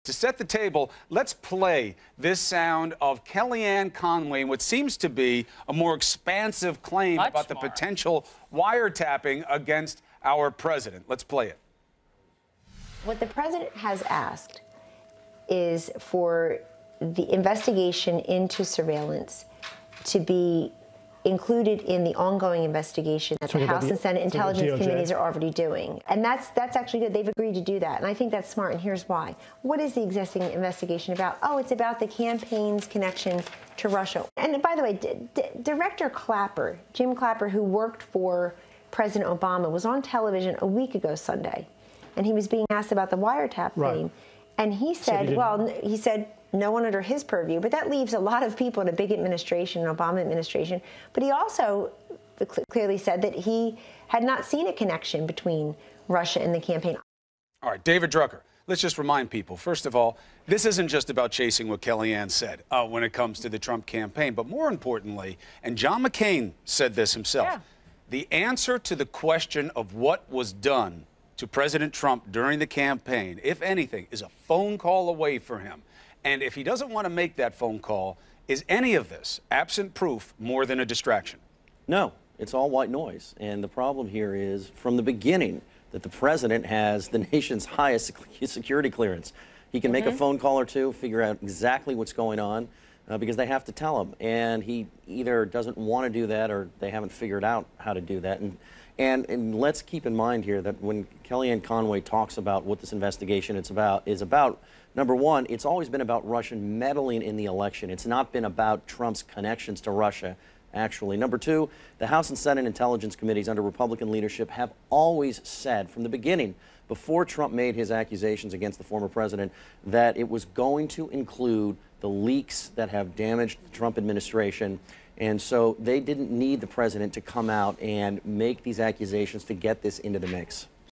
To set the table, let's play this sound of Kellyanne Conway and what seems to be a more expansive claim about the potential wiretapping against our president. Let's play it. What the president has asked is for the investigation into surveillance to be included in the ongoing investigation that the House and Senate Intelligence Committees are already doing. And that's actually good. They've agreed to do that. And I think that's smart, and here's why. What is the existing investigation about? Oh, it's about the campaign's connection to Russia. And by the way, Director Clapper, Jim Clapper, who worked for President Obama, was on television a week ago Sunday, and he was being asked about the wiretap thing. And he said, he said, no one under his purview, but that leaves a lot of people in a big administration, an Obama administration. But he also clearly said that he had not seen a connection between Russia and the campaign. All right, David Drucker, let's just remind people, first of all, this isn't just about chasing what Kellyanne said when it comes to the Trump campaign, but more importantly, and John McCain said this himself, the answer to the question of what was done to President Trump during the campaign, if anything, is a phone call away for him. And if he doesn't want to make that phone call, is any of this, absent proof, more than a distraction? No, it's all white noise. And the problem here is, from the beginning, that the president has the nation's highest security clearance. He can make a phone call or two, figure out exactly what's going on, because they have to tell him. And he either doesn't want to do that, or they haven't figured out how to do that. And let's keep in mind here that when Kellyanne Conway talks about what this investigation is about, number one, it's always been about Russian meddling in the election. It's not been about Trump's connections to Russia, actually. Number two, the House and Senate Intelligence Committees under Republican leadership have always said from the beginning, before Trump made his accusations against the former president, that it was going to include the leaks that have damaged the Trump administration. And so they didn't need the president to come out and make these accusations to get this into the mix.